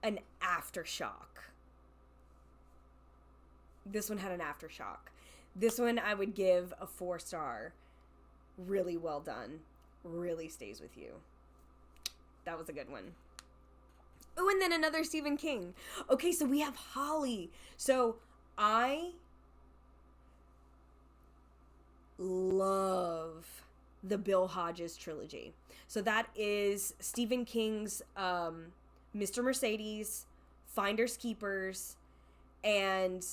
an aftershock. This one had an aftershock. This one I would give a 4-star. Really well done. Really stays with you. That was a good one. Oh, and then another Stephen King. Okay, so we have Holly. So I love the Bill Hodges trilogy. So that is Stephen King's Mr. Mercedes, Finders Keepers, and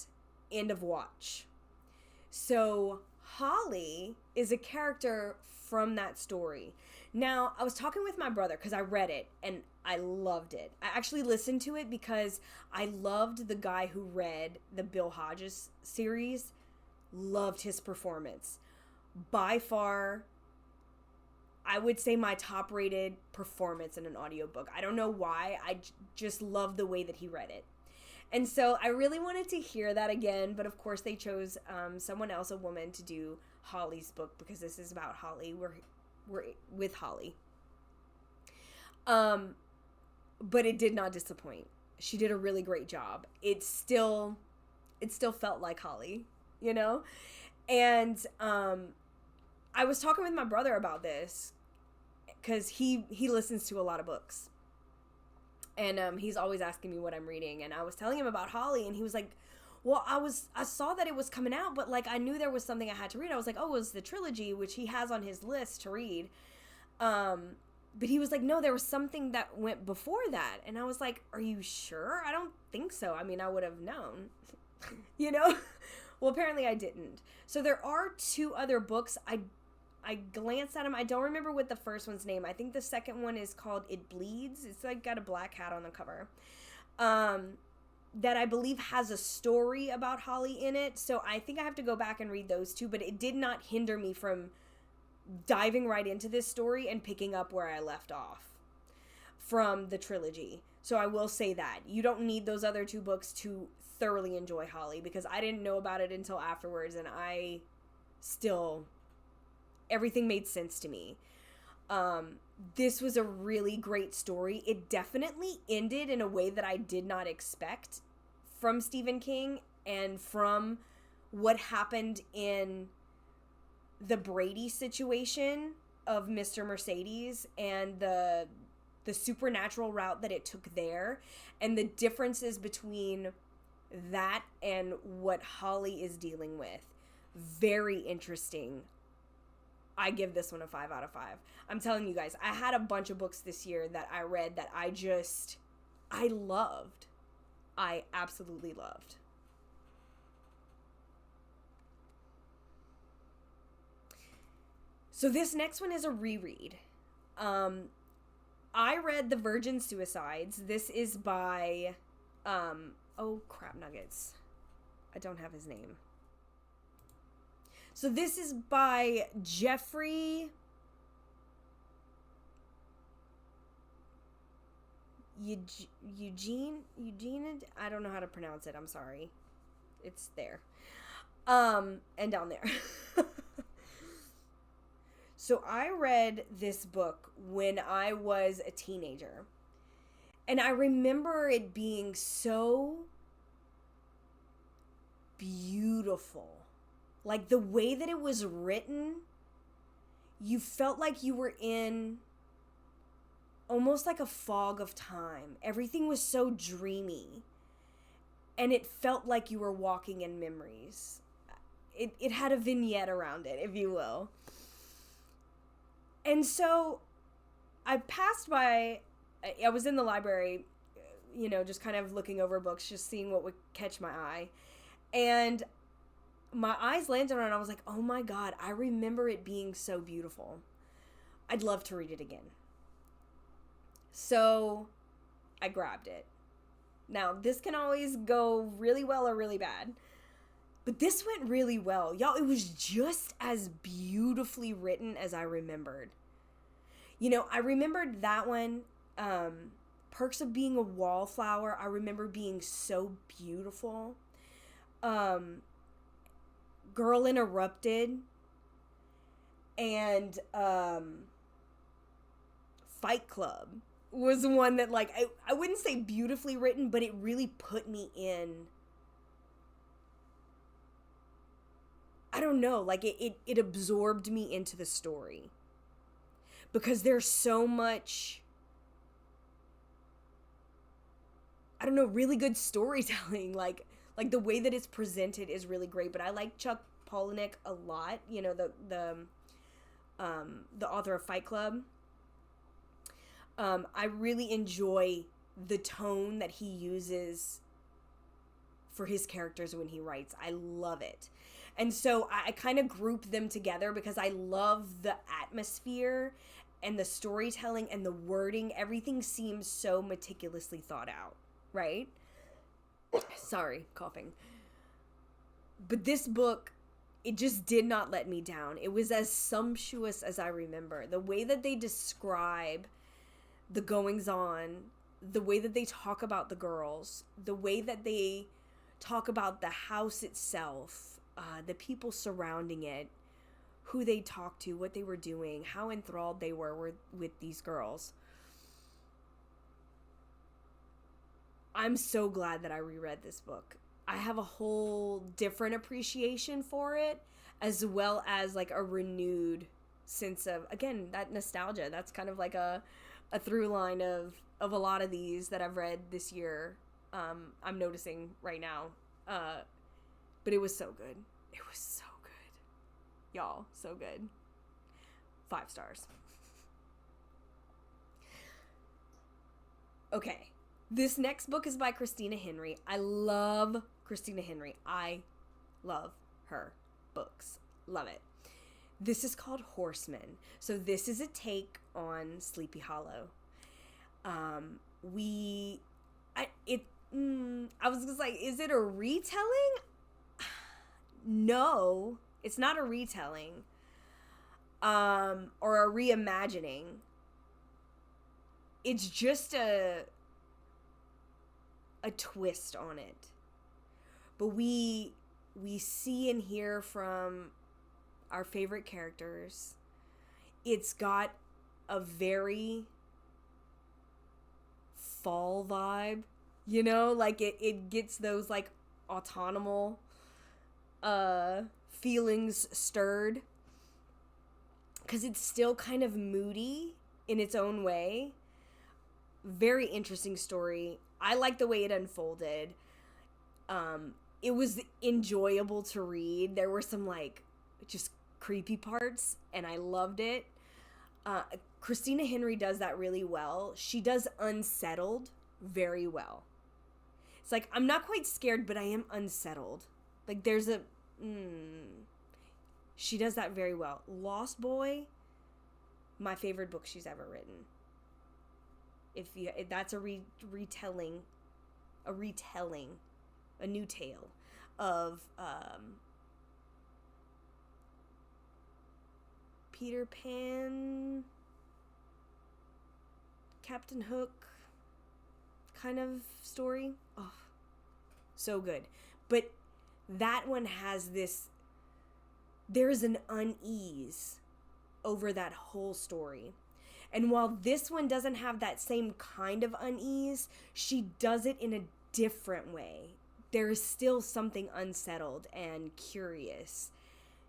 End of Watch. So Holly is a character from that story. Now, I was talking with my brother because I read it and I loved it. I actually listened to it because I loved the guy who read the Bill Hodges series. Loved his performance. By far, I would say my top rated performance in an audiobook. I don't know why. I just love the way that he read it. And so I really wanted to hear that again, but of course they chose someone else, a woman, to do Holly's book because this is about Holly. We're with Holly. But it did not disappoint. She did a really great job. It still felt like Holly, you know? And I was talking with my brother about this because he listens to a lot of books. And he's always asking me what I'm reading. And I was telling him about Holly, and he was like, well, I saw that it was coming out, but like I knew there was something I had to read. I was like, oh, it was the trilogy, which he has on his list to read. But he was like, no, there was something that went before that. And I was like, are you sure? I don't think so. I mean, I would have known, you know? Well, apparently I didn't. So there are 2 other books. I glanced at them. I don't remember what the first one's name. I think the second one is called It Bleeds. It's like got a black hat on the cover. That I believe has a story about Holly in it. So I think I have to go back and read those 2, but it did not hinder me from diving right into this story and picking up where I left off from the trilogy. So I will say that. You don't need those other 2 books to thoroughly enjoy Holly, because I didn't know about it until afterwards, and everything made sense to me. This was a really great story. It definitely ended in a way that I did not expect from Stephen King, and from what happened in the Brady situation of Mr. Mercedes and the supernatural route that it took there, and the differences between that and what Holly is dealing with. Very interesting. I give this one a 5 out of 5. I'm telling you guys, I had a bunch of books this year that I read that I loved. I absolutely loved. So this next one is a reread. I read The Virgin Suicides. This is by, oh crap nuggets. I don't have his name. So this is by Jeffrey Eugene, I don't know how to pronounce it. I'm sorry. It's there. And down there. So I read this book when I was a teenager. And I remember it being so beautiful. Like the way that it was written, you felt like you were in almost like a fog of time. Everything was so dreamy. And it felt like you were walking in memories. It had a vignette around it, if you will. And so I passed by, I was in the library, you know, just kind of looking over books, just seeing what would catch my eye. And my eyes landed on it, and I was like, oh my God, I remember it being so beautiful. I'd love to read it again. So I grabbed it. Now, this can always go really well or really bad. But this went really well. Y'all, it was just as beautifully written as I remembered. You know, I remembered that one, Perks of Being a Wallflower, I remember being so beautiful. Girl Interrupted, and Fight Club was one that, like, I wouldn't say beautifully written, but it really put me in, I don't know, like it absorbed me into the story, because there's so much, I don't know, really good storytelling, like the way that it's presented is really great. But I like Chuck Palahniuk a lot, you know, the author of Fight Club. I really enjoy the tone that he uses for his characters when he writes. I love it. And so I kind of group them together because I love the atmosphere and the storytelling and the wording. Everything seems so meticulously thought out, right? Sorry, coughing. But this book, it just did not let me down. It was as sumptuous as I remember. The way that they describe the goings-on, the way that they talk about the girls, the way that they talk about the house itself, the people surrounding it, who they talked to, what they were doing, how enthralled they were with these girls. I'm so glad that I reread this book. I have a whole different appreciation for it, as well as like a renewed sense of, again, that nostalgia. That's kind of like a through line of a lot of these that I've read this year. I'm noticing right now. But it was so good. It was so good. Y'all, so good. 5 stars. Okay. This next book is by Christina Henry. I love Christina Henry. I love her books. Love it. This is called Horseman. So this is a take on Sleepy Hollow. I was just like, is it a retelling? No, it's not a retelling. Or a reimagining. It's just a twist on it. But we see and hear from our favorite characters. It's got a very fall vibe, you know, like it gets those like autonomous feelings stirred, because it's still kind of moody in its own way. Very interesting story. I like the way it unfolded. It was enjoyable to read. There were some like just creepy parts, and I loved it. Christina Henry does that really well. She does unsettled very well. It's like, I'm not quite scared, but I am unsettled. Like, there's a... She does that very well. Lost Boy, my favorite book she's ever written. If that's a retelling, a new tale of Peter Pan, Captain Hook kind of story. Oh, so good. But that one has this, there's an unease over that whole story. And while this one doesn't have that same kind of unease, she does it in a different way. There is still something unsettled and curious.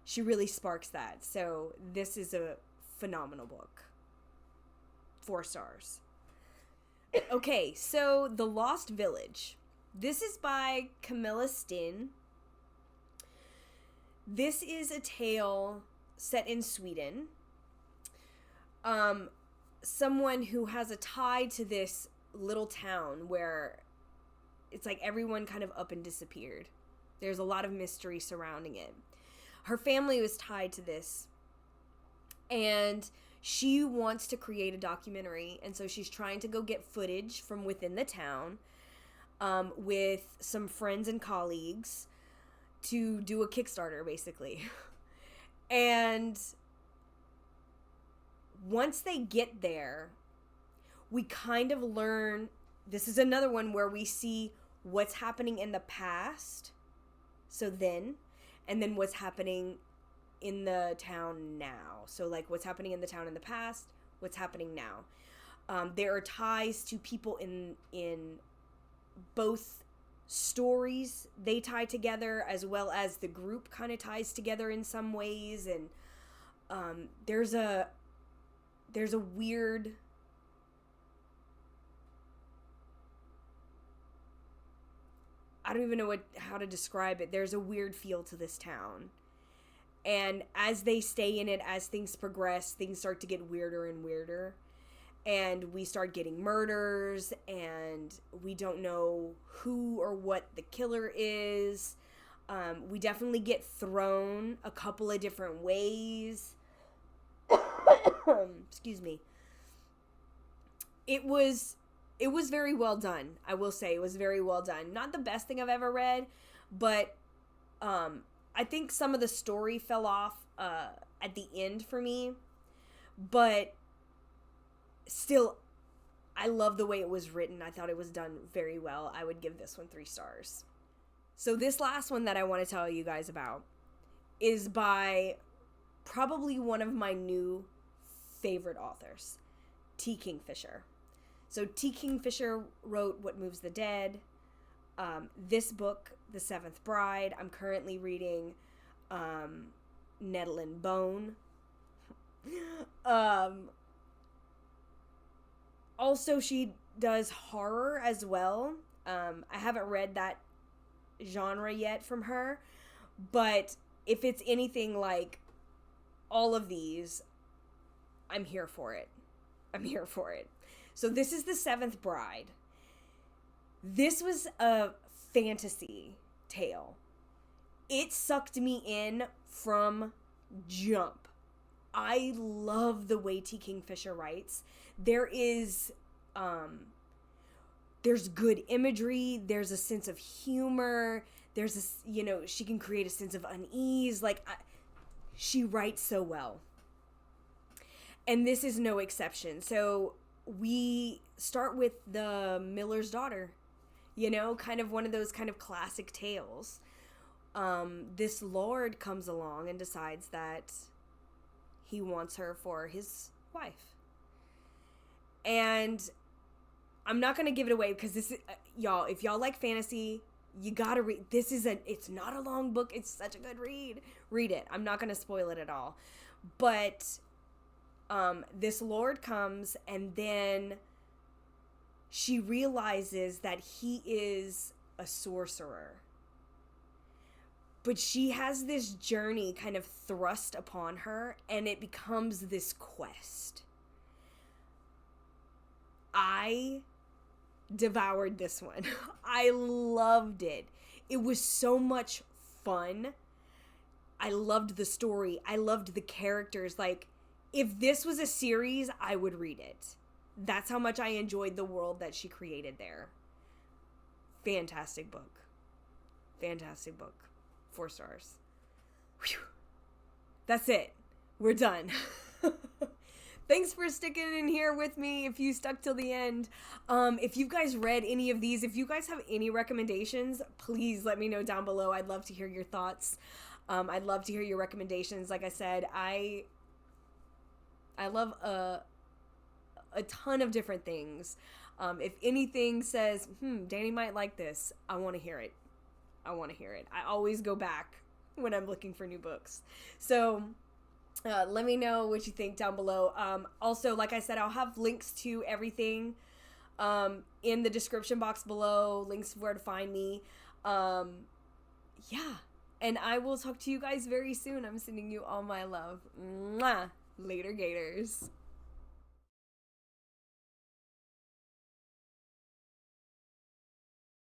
She really sparks that. So this is a phenomenal book. 4 stars. Okay, so The Lost Village. This is by Camilla Stinn. This is a tale set in Sweden. Someone who has a tie to this little town where it's like everyone kind of up and disappeared. There's a lot of mystery surrounding it. Her family was tied to this, and she wants to create a documentary, and so she's trying to go get footage from within the town with some friends and colleagues to do a Kickstarter, basically. And once they get there, we kind of learn, this is another one where we see what's happening in the past, so then, and then what's happening in the town now. So like what's happening in the town in the past, what's happening now. There are ties to people in both stories. They tie together, as well as the group kind of ties together in some ways. And there's a weird, I don't even know how to describe it. There's a weird feel to this town. And as they stay in it, as things progress, things start to get weirder and weirder. And we start getting murders, and we don't know who or what the killer is. We definitely get thrown a couple of different ways. Excuse me. It was very well done. I will say it was very well done. Not the best thing I've ever read, but I think some of the story fell off at the end for me. But still, I love the way it was written. I thought it was done very well. I would give this one 3 stars. So this last one that I want to tell you guys about is by probably one of my new favorite authors, T. Kingfisher. So T. Kingfisher wrote What Moves the Dead. This book, The Seventh Bride. I'm currently reading Nettle and Bone. Also, she does horror as well. I haven't read that genre yet from her, but if it's anything like all of these, I'm here for it. I'm here for it. So this is The Seventh Bride. This was a fantasy tale. It sucked me in from jump. I love the way T. Kingfisher writes. There's good imagery. There's a sense of humor. There's a, she can create a sense of unease. She writes so well. And this is no exception. So we start with the miller's daughter, kind of one of those kind of classic tales. This lord comes along and decides that he wants her for his wife. And I'm not going to give it away because this is, y'all, if y'all like fantasy, you got to read. It's not a long book. It's such a good read. Read it. I'm not going to spoil it at all. But this lord comes, and then she realizes that he is a sorcerer. But she has this journey kind of thrust upon her, and it becomes this quest. I devoured this one. I loved it. It was so much fun. I loved the story. I loved the characters. If this was a series, I would read it. That's how much I enjoyed the world that she created there. Fantastic book. Fantastic book. 4 stars. Whew. That's it. We're done. Thanks for sticking in here with me if you stuck till the end. If you guys read any of these, if you guys have any recommendations, please let me know down below. I'd love to hear your thoughts. I'd love to hear your recommendations. Like I said, I love a ton of different things. If anything says, Dani might like this, I want to hear it. I always go back when I'm looking for new books. So let me know what you think down below. Also, like I said, I'll have links to everything in the description box below, links of where to find me. Yeah. And I will talk to you guys very soon. I'm sending you all my love. Mwah. Later, Gators.